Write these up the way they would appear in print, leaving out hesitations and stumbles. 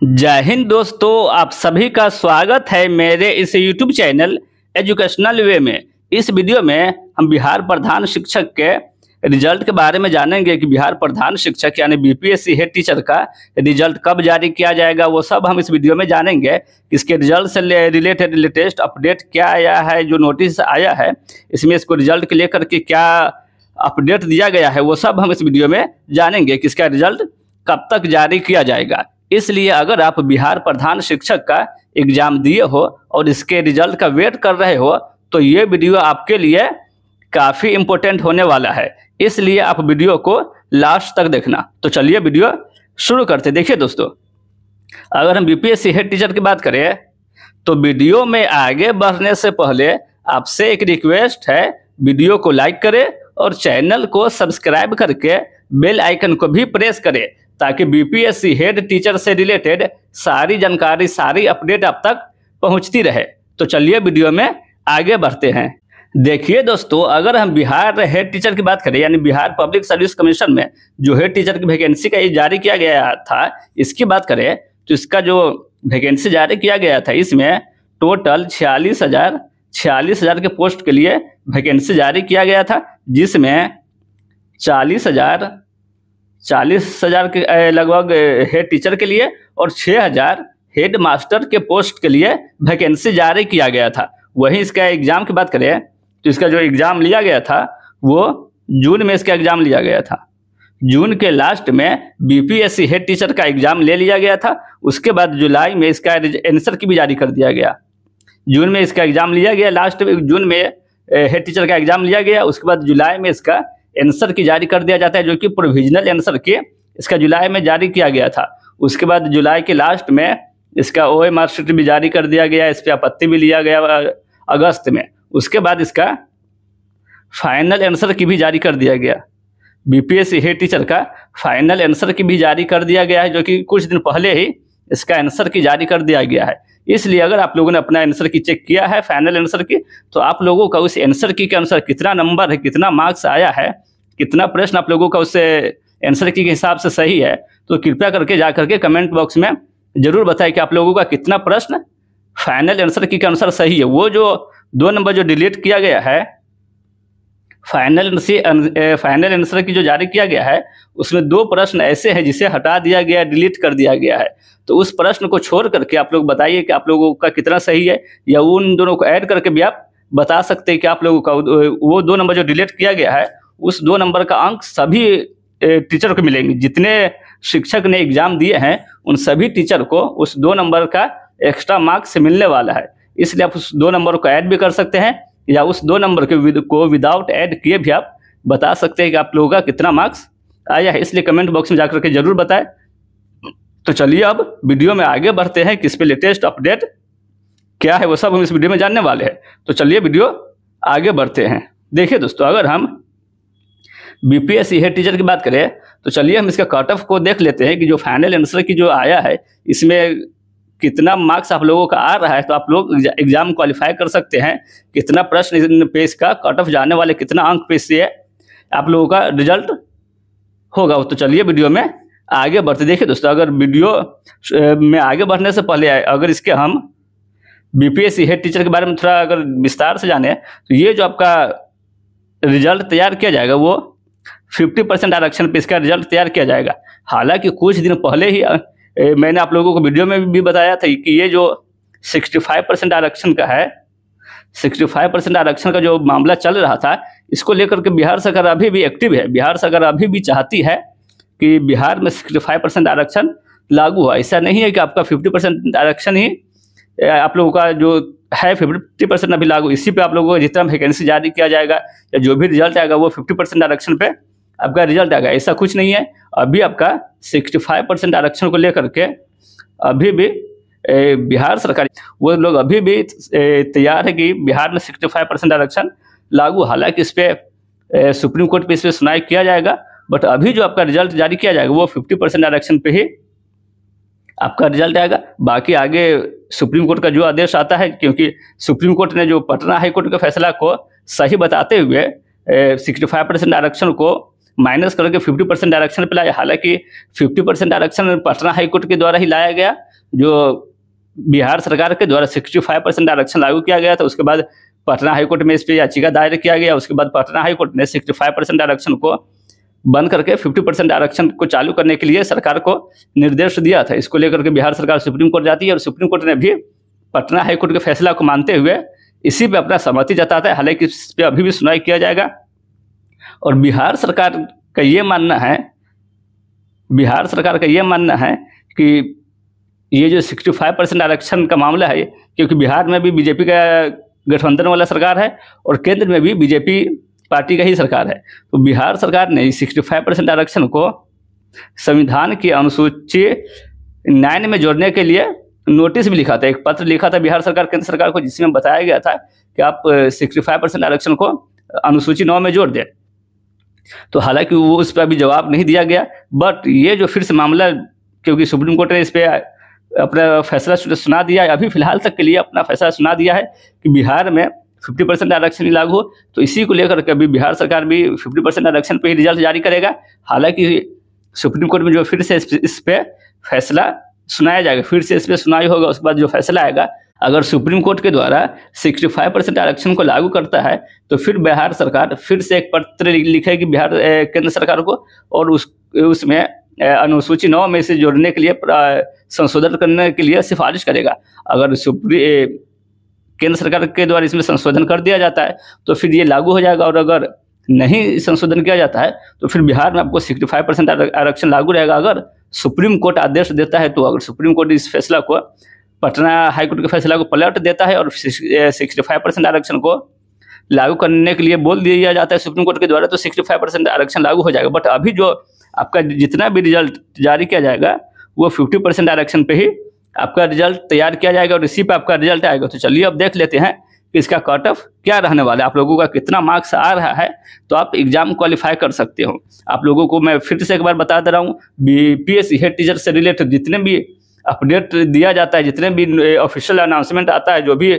जय हिंद दोस्तों, आप सभी का स्वागत है मेरे इस YouTube चैनल एजुकेशनल वे में। इस वीडियो में हम बिहार प्रधान शिक्षक के रिजल्ट के बारे में जानेंगे कि बिहार प्रधान शिक्षक यानी बीपीएससी हेड टीचर का रिजल्ट कब जारी किया जाएगा। वो सब हम इस वीडियो में जानेंगे। इसके रिजल्ट से रिलेटेड लेटेस्ट अपडेट क्या आया है, जो नोटिस आया है इसमें इसको रिजल्ट के लेकर के क्या अपडेट दिया गया है, वो सब हम इस वीडियो में जानेंगे कि इसका रिजल्ट कब तक जारी किया जाएगा। इसलिए अगर आप बिहार प्रधान शिक्षक का एग्जाम दिए हो और इसके रिजल्ट का वेट कर रहे हो तो ये वीडियो आपके लिए काफ़ी इम्पोर्टेंट होने वाला है, इसलिए आप वीडियो को लास्ट तक देखना। तो चलिए वीडियो शुरू करते। देखिए दोस्तों, अगर हम बीपीएससी हेड टीचर की बात करें तो वीडियो में आगे बढ़ने से पहले आपसे एक रिक्वेस्ट है, वीडियो को लाइक करें और चैनल को सब्सक्राइब करके बेल आइकन को भी प्रेस करें ताकि बीपीएससी हेड टीचर से रिलेटेड सारी जानकारी, सारी अपडेट आप तक पहुंचती रहे। तो चलिए वीडियो में आगे बढ़ते हैं। देखिए दोस्तों, अगर हम बिहार हेड टीचर की बात करें यानी बिहार पब्लिक सर्विस कमीशन में जो हेड टीचर की वैकेंसी का जारी किया गया था, इसकी बात करें तो इसका जो वैकेंसी जारी किया गया था इसमें टोटल 46,000 के पोस्ट के लिए वैकेंसी जारी किया गया था, जिसमें 40,000 के लगभग हेड टीचर के लिए और 6,000 हेड मास्टर के पोस्ट के लिए वैकेंसी जारी किया गया था। वहीं इसका एग्ज़ाम की बात करें तो इसका जो एग्ज़ाम लिया गया था वो जून में इसका एग्ज़ाम लिया गया था। जून के लास्ट में बीपीएससी हेड टीचर का एग्ज़ाम ले लिया गया था। उसके बाद जुलाई में इसका आंसर की भी जारी कर दिया गया। जून में इसका एग्ज़ाम लिया गया, लास्ट में जून में हेड टीचर का एग्ज़ाम लिया गया। उसके बाद जुलाई में इसका आंसर की जारी कर दिया जाता है, जो कि प्रोविजनल आंसर की इसका जुलाई में जारी किया गया था। उसके बाद जुलाई के लास्ट में इसका ओए मार्कशीट भी जारी कर दिया गया, इस पर आपत्ति भी लिया गया अगस्त में। उसके बाद इसका फाइनल आंसर की भी जारी कर दिया गया। बीपीएससी हेड टीचर का फाइनल आंसर की भी जारी कर दिया गया है, जो कि कुछ दिन पहले ही इसका आंसर की जारी कर दिया गया है। इसलिए अगर आप लोगों ने अपना आंसर की चेक किया है, फाइनल आंसर की, तो आप लोगों का उस आंसर की के अनुसार कितना नंबर है, कितना मार्क्स आया है, कितना प्रश्न आप लोगों का उससे आंसर की के हिसाब से सही है, तो कृपया करके जा करके कमेंट बॉक्स में जरूर बताएं कि आप लोगों का कितना प्रश्न फाइनल आंसर की के अनुसार सही है। वो जो 2 नंबर जो डिलीट किया गया है फाइनल आंसर की जो जारी किया गया है, उसमें 2 प्रश्न ऐसे हैं जिसे हटा दिया गया, डिलीट कर दिया गया है। तो उस प्रश्न को छोड़ करके आप लोग बताइए कि आप लोगों का कितना सही है, या उन दोनों को ऐड करके भी आप बता सकते हैं कि आप लोगों का वो 2 नंबर जो डिलीट किया गया है उस 2 नंबर का अंक सभी टीचर को मिलेंगे। जितने शिक्षक ने एग्जाम दिए हैं उन सभी टीचर को उस 2 नंबर का एक्स्ट्रा मार्क्स मिलने वाला है। इसलिए आप उस 2 नंबर को ऐड भी कर सकते हैं, या उस 2 नंबर को विदाउट ऐड किए भी आप बता सकते हैं कि आप लोगों का कितना मार्क्स आया है। इसलिए कमेंट बॉक्स में जाकर के जरूर बताएं। तो चलिए अब वीडियो में आगे बढ़ते हैं कि इस पे लेटेस्ट अपडेट क्या है, वो सब हम इस वीडियो में जानने वाले हैं। तो चलिए वीडियो आगे बढ़ते हैं। देखिए दोस्तों, अगर हम बीपीएससी हेड टीचर की बात करें तो चलिए हम इसका कट ऑफ को देख लेते हैं कि जो फाइनल आंसर की जो आया है इसमें कितना मार्क्स आप लोगों का आ रहा है, तो आप लोग एग्जाम क्वालिफाई कर सकते हैं। कितना प्रश्न पे इसका कट ऑफ जाने वाले, कितना अंक पे से आप लोगों का रिजल्ट होगा। तो चलिए वीडियो में आगे बढ़ते। देखिए दोस्तों, अगर वीडियो में आगे बढ़ने से पहले अगर इसके हम बीपीएससी हेड टीचर के बारे में थोड़ा अगर विस्तार से जाने तो ये जो आपका रिजल्ट तैयार किया जाएगा वो 50% आरक्षण पे इसका रिजल्ट तैयार किया जाएगा। हालांकि कुछ दिन पहले ही मैंने आप लोगों को वीडियो में भी बताया था कि ये जो 65% आरक्षण का है, 65% आरक्षण का जो मामला चल रहा था, इसको लेकर के बिहार सरकार अभी भी एक्टिव है। बिहार सरकार अभी भी चाहती है कि बिहार में 65% आरक्षण लागू हो। ऐसा नहीं है कि आपका 50% आरक्षण ही आप लोगों का जो है 50% अभी लागू। इसी पे आप लोगों को जितना वैकेंसी जारी किया जाएगा या जो भी रिजल्ट आएगा वो 50% आरक्षण पे आपका रिजल्ट आएगा, ऐसा कुछ नहीं है। अभी आपका 65% आरक्षण को लेकर के अभी भी बिहार सरकार वो लोग अभी भी तैयार है कि बिहार में 65% आरक्षण लागू। हालांकि इस पर सुप्रीम कोर्ट पे इस पर सुनवाई किया जाएगा, बट अभी जो आपका रिजल्ट जारी किया जाएगा वो 50% आरक्षण पे ही आपका रिजल्ट आएगा। बाकी आगे सुप्रीम कोर्ट का जो आदेश आता है, क्योंकि सुप्रीम कोर्ट ने जो पटना हाई कोर्ट के फैसला को सही बताते हुए 65% आरक्षण को माइनस करके 50% आरक्षण पे लाया। हालांकि 50% आरक्षण पटना हाईकोर्ट के द्वारा ही लाया गया, जो बिहार सरकार के द्वारा 65% आरक्षण लागू किया गया था। उसके बाद पटना हाईकोर्ट में इस पर याचिका दायर किया गया। उसके बाद पटना हाईकोर्ट ने 65% आरक्षण को बंद करके 50% आरक्षण को चालू करने के लिए सरकार को निर्देश दिया था। इसको लेकर के बिहार सरकार सुप्रीम कोर्ट जाती है और सुप्रीम कोर्ट ने भी पटना हाईकोर्ट के फैसला को मानते हुए इसी पे अपना सहमति जताता है। हालांकि इस पे अभी भी सुनवाई किया जाएगा। और बिहार सरकार का ये मानना है कि ये जो 65% आरक्षण का मामला है, क्योंकि बिहार में भी बीजेपी का गठबंधन वाला सरकार है और केंद्र में भी बीजेपी पार्टी का ही सरकार है, तो बिहार सरकार ने 65% आरक्षण को संविधान की अनुसूची 9 में जोड़ने के लिए नोटिस भी लिखा था, एक पत्र लिखा था बिहार सरकार केंद्र सरकार को, जिसमें बताया गया था कि आप 65% आरक्षण को अनुसूची 9 में जोड़ दें। तो हालांकि वो उस पर अभी जवाब नहीं दिया गया। बट ये जो फिर से मामला, क्योंकि सुप्रीम कोर्ट ने इस पर अपना फैसला सुना दिया है, अभी फिलहाल तक के लिए अपना फैसला सुना दिया है कि बिहार में 50% आरक्षण ही लागू हो, तो इसी को लेकर के अभी बिहार सरकार भी 50% आरक्षण पे ही रिजल्ट जारी करेगा। हालांकि सुप्रीम कोर्ट में जो फिर से इस पे फैसला सुनाया जाएगा, फिर से इस पर सुनाई होगा, उसके बाद जो फैसला आएगा, अगर सुप्रीम कोर्ट के द्वारा 65% आरक्षण को लागू करता है तो फिर बिहार सरकार फिर से एक पत्र लिखेगी बिहार केंद्र सरकार को और उसमें अनुसूची 9 में से जोड़ने के लिए संशोधन करने के लिए सिफारिश करेगा। अगर केंद्र सरकार के द्वारा इसमें संशोधन कर दिया जाता है तो फिर ये लागू हो जाएगा, और अगर नहीं संशोधन किया जाता है तो फिर बिहार में आपको 65% आरक्षण लागू रहेगा। अगर सुप्रीम कोर्ट आदेश देता है, तो अगर सुप्रीम कोर्ट इस फैसला को, पटना हाईकोर्ट के फैसला को पलट देता है और 65% आरक्षण को लागू करने के लिए बोल दिया जाता है सुप्रीम कोर्ट के द्वारा, तो 65% आरक्षण लागू हो जाएगा। बट अभी जो आपका जितना भी रिजल्ट जारी किया जाएगा वो 50% आरक्षण पे ही आपका रिजल्ट तैयार किया जाएगा और इसी पे आपका रिजल्ट आएगा। तो चलिए अब देख लेते हैं कि इसका कट ऑफ क्या रहने वाला है, आप लोगों का कितना मार्क्स आ रहा है, तो आप एग्जाम क्वालिफाई कर सकते हो। आप लोगों को मैं फिर से एक बार बता दे रहा हूँ, बीपीएससी हेड टीचर से रिलेटेड जितने भी अपडेट दिया जाता है, जितने भी ऑफिशियल अनाउंसमेंट आता है, जो भी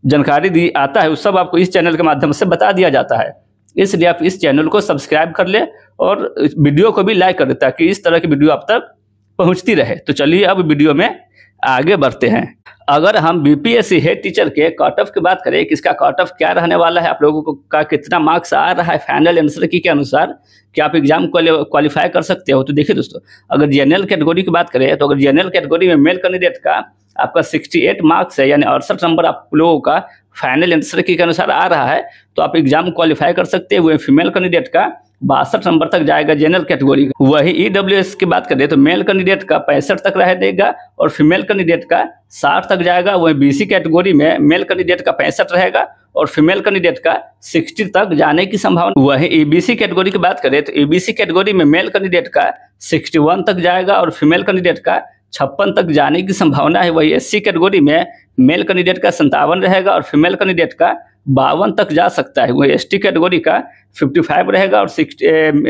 जानकारी आता है, उस सब आपको इस चैनल के माध्यम से बता दिया जाता है। इसलिए आप इस चैनल को सब्सक्राइब कर ले और वीडियो को भी लाइक कर दे, ताकि इस तरह की वीडियो आप तक पहुंचती रहे। तो चलिए अब वीडियो में आगे बढ़ते हैं। अगर हम बीपीएससी हेड टीचर के कट ऑफ की बात करें कि इसका कट ऑफ क्या रहने वाला है, आप लोगों को का कितना मार्क्स आ रहा है फाइनल आंसर की के अनुसार कि आप एग्जाम क्वालिफाई कर सकते हो, तो देखिए दोस्तों, अगर जनरल कैटेगरी की बात करें तो अगर जनरल कैटेगरी में मेल कैंडिडेट का आपका 68 मार्क्स है, यानी 68 नंबर आप लोगों का फाइनल आंसर की के अनुसार आ रहा है, तो आप एग्जाम क्वालिफाई कर सकते हैं। वही फीमेल कैंडिडेट का 62 नंबर तक जाएगा जनरल कैटेगरी का। वही ईडब्ल्यूएस की बात करें तो मेल कैंडिडेट का 65 तक रह देगा और फीमेल कैंडिडेट का 60 तक जाएगा। वही बीसी कैटेगरी में मेल कैंडिडेट का 65 रहेगा और फीमेल कैंडिडेट का 60 तक जाने की संभावना। वही ईबीसी कैटेगरी की बात करें तो ईबीसी कैटेगरी में मेल कैंडिडेट का 61 तक जाएगा और फीमेल कैंडिडेट का 56 तक जाने की संभावना है। वही एससी कैटेगरी में मेल कैंडिडेट का 57 रहेगा और फीमेल कैंडिडेट का 52 तक जा सकता है। वही एसटी कैटेगरी का 55 रहेगा और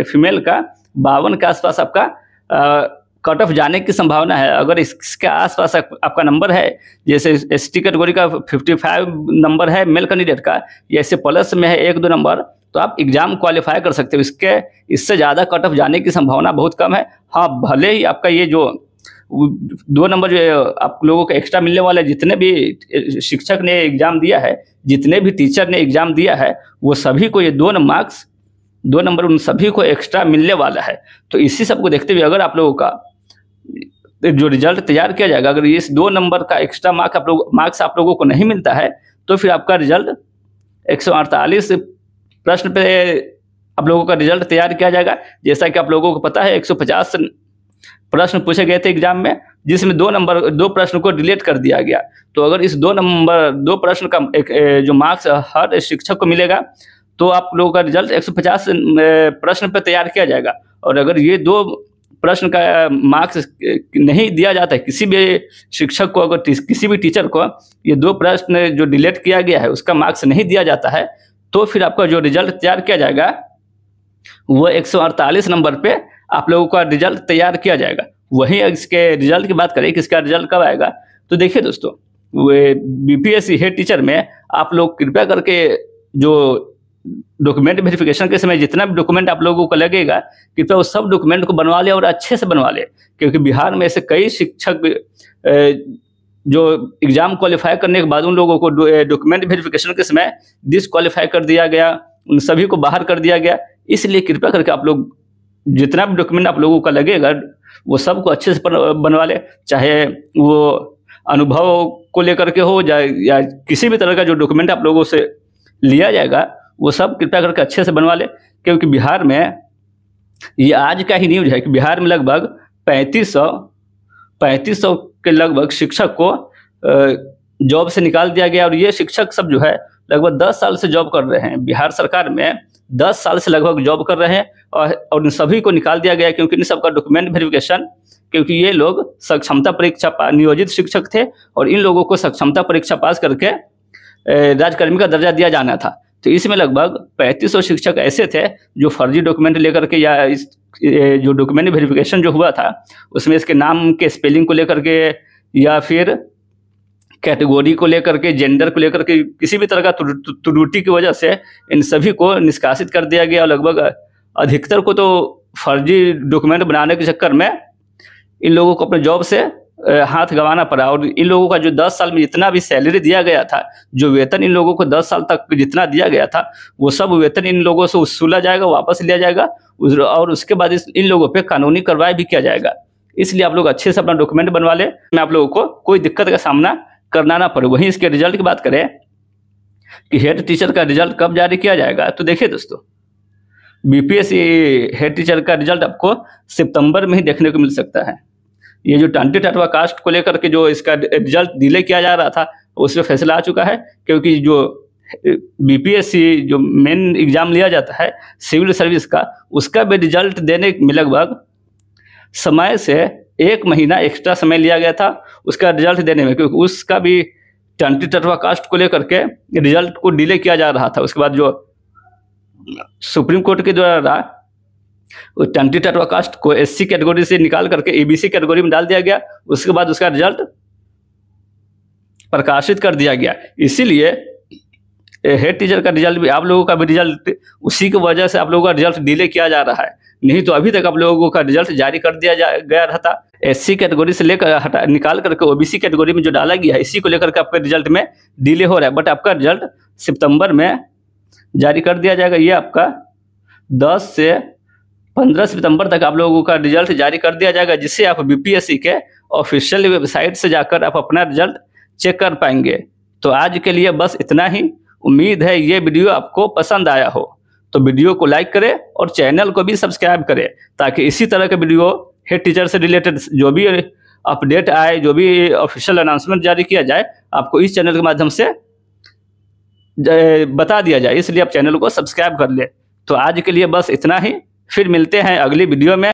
फीमेल का 52 के आसपास आपका कट ऑफ जाने की संभावना है। अगर इसके आसपास आपका नंबर है, जैसे एसटी कैटेगरी का 55 नंबर है मेल कैंडिडेट का, या इससे प्लस में है 1-2 नंबर, तो आप एग्जाम क्वालिफाई कर सकते हो। इससे ज़्यादा कट ऑफ जाने की संभावना बहुत कम है। हाँ, भले ही आपका ये जो 2 नंबर जो आप लोगों को एक्स्ट्रा मिलने वाला है, जितने भी शिक्षक ने एग्जाम दिया है, जितने भी टीचर ने एग्जाम दिया है, वो सभी को ये 2 नंबर उन सभी को एक्स्ट्रा मिलने वाला है। तो इसी सब को देखते हुए अगर आप लोगों का जो रिजल्ट तैयार किया जाएगा, अगर इस 2 नंबर का एक्स्ट्रा मार्क्स आप लोगों को नहीं मिलता है, तो फिर आपका रिजल्ट 148 प्रश्न पे आप लोगों का रिजल्ट तैयार किया जाएगा। जैसा कि आप लोगों को पता है 150 प्रश्न पूछे गए थे एग्जाम में, जिसमें 2 प्रश्न को डिलीट कर दिया गया। तो अगर इस 2 प्रश्न का जो मार्क्स हर शिक्षक को मिलेगा, तो आप लोगों का रिजल्ट 150 प्रश्न पर तैयार किया जाएगा। और अगर ये 2 प्रश्न का मार्क्स नहीं दिया जाता है किसी भी शिक्षक को, अगर किसी भी टीचर को ये 2 प्रश्न जो डिलीट किया गया है उसका मार्क्स नहीं दिया जाता है, तो फिर आपका जो रिजल्ट तैयार किया जाएगा वो 148 नंबर पे आप लोगों का रिजल्ट तैयार किया जाएगा। वहीं इसके रिजल्ट की बात करें कि इसका रिजल्ट कब आएगा, तो देखिए दोस्तों, वो बीपीएससी हेड टीचर में आप लोग कृपया करके जो डॉक्यूमेंट वेरिफिकेशन के समय जितना भी डॉक्यूमेंट आप लोगों को लगेगा कृपया वो सब डॉक्यूमेंट को बनवा ले और अच्छे से बनवा ले, क्योंकि बिहार में ऐसे कई शिक्षक जो एग्जाम क्वालिफाई करने के बाद उन लोगों को डॉक्यूमेंट वेरिफिकेशन के समय डिसक्वालीफाई कर दिया गया, उन सभी को बाहर कर दिया गया। इसलिए कृपया करके आप लोग जितना भी डॉक्यूमेंट आप लोगों का लगेगा वो सब को अच्छे से बनवा ले, चाहे वो अनुभव को लेकर के हो या किसी भी तरह का जो डॉक्यूमेंट आप लोगों से लिया जाएगा वो सब कृपया करके अच्छे से बनवा ले। क्योंकि बिहार में ये आज का ही न्यूज है कि बिहार में लगभग 3500 के लगभग शिक्षक को जॉब से निकाल दिया गया, और ये शिक्षक सब जो है लगभग 10 साल से जॉब कर रहे हैं बिहार सरकार में, 10 साल से लगभग जॉब कर रहे हैं और इन सभी को निकाल दिया गया क्योंकि इन सबका डॉक्यूमेंट वेरिफिकेशन, क्योंकि ये लोग सक्षमता परीक्षा नियोजित शिक्षक थे और इन लोगों को सक्षमता परीक्षा पास करके राजकर्मी का दर्जा दिया जाना था। तो इसमें लगभग 3500 शिक्षक ऐसे थे जो फर्जी डॉक्यूमेंट लेकर के या इस जो डॉक्यूमेंट वेरिफिकेशन जो हुआ था उसमें इसके नाम के स्पेलिंग को लेकर के या फिर कैटेगरी को लेकर के, जेंडर को लेकर के किसी भी तरह का त्रुटि की वजह से इन सभी को निष्कासित कर दिया गया। और लगभग अधिकतर को तो फर्जी डॉक्यूमेंट बनाने के चक्कर में इन लोगों को अपने जॉब से हाथ गंवाना पड़ा, और इन लोगों का जो 10 साल में जितना भी सैलरी दिया गया था, जो वेतन इन लोगों को 10 साल तक जितना दिया गया था वो सब वेतन इन लोगों से वसूला जाएगा, वापस लिया जाएगा और उसके बाद इन लोगों पे कानूनी कार्रवाई भी किया जाएगा। इसलिए आप लोग अच्छे से अपना डॉक्यूमेंट बनवा ले, मैं आप लोगों को कोई दिक्कत का सामना करना ना पड़े। वहीं इसके रिजल्ट की बात करें कि हेड टीचर का रिजल्ट कब जारी किया जाएगा, तो देखिए दोस्तों, बीपीएससी हेड टीचर का रिजल्ट आपको सितंबर में ही देखने को मिल सकता है। ये जो 28वां कास्ट को लेकर के जो इसका रिजल्ट डिले किया जा रहा था उसमें फैसला आ चुका है, क्योंकि जो बीपीएससी जो मेन एग्जाम लिया जाता है सिविल सर्विस का, उसका भी रिजल्ट देने में लगभग समय से 1 महीना एक्स्ट्रा समय लिया गया था उसका रिजल्ट देने में, क्योंकि उसका भी 28वां कास्ट को लेकर के रिजल्ट को डिले किया जा रहा था। उसके बाद जो सुप्रीम कोर्ट के द्वारा 28वां कास्ट को एससी कैटेगरी से निकाल करके एबीसी कैटेगरी में डाल दिया गया, उसके बाद उसका रिजल्ट प्रकाशित कर दिया गया। इसीलिए हेड टीचर का रिजल्ट भी, आप लोगों का भी रिजल्ट उसी की वजह से आप लोगों का रिजल्ट डिले किया जा रहा है, नहीं तो अभी तक आप लोगों का रिजल्ट जारी कर दिया गया रहता। एससी कैटेगरी से लेकर निकाल करके ओबीसी कैटेगरी में जो डाला गया है इसी को लेकर के आपके रिजल्ट में डिले हो रहा है, बट आपका रिजल्ट सितंबर में जारी कर दिया जाएगा। ये आपका 10 से 15 सितंबर तक आप लोगों का रिजल्ट जारी कर दिया जाएगा, जिससे आप बीपीएससी के ऑफिशियल वेबसाइट से जाकर आप अपना रिजल्ट चेक कर पाएंगे। तो आज के लिए बस इतना ही। उम्मीद है ये वीडियो आपको पसंद आया हो, तो वीडियो को लाइक करें और चैनल को भी सब्सक्राइब करें, ताकि इसी तरह के वीडियो हेड टीचर से रिलेटेड जो भी अपडेट आए, जो भी ऑफिशियल अनाउंसमेंट जारी किया जाए, आपको इस चैनल के माध्यम से बता दिया जाए। इसलिए आप चैनल को सब्सक्राइब कर ले। तो आज के लिए बस इतना ही, फिर मिलते हैं अगली वीडियो में।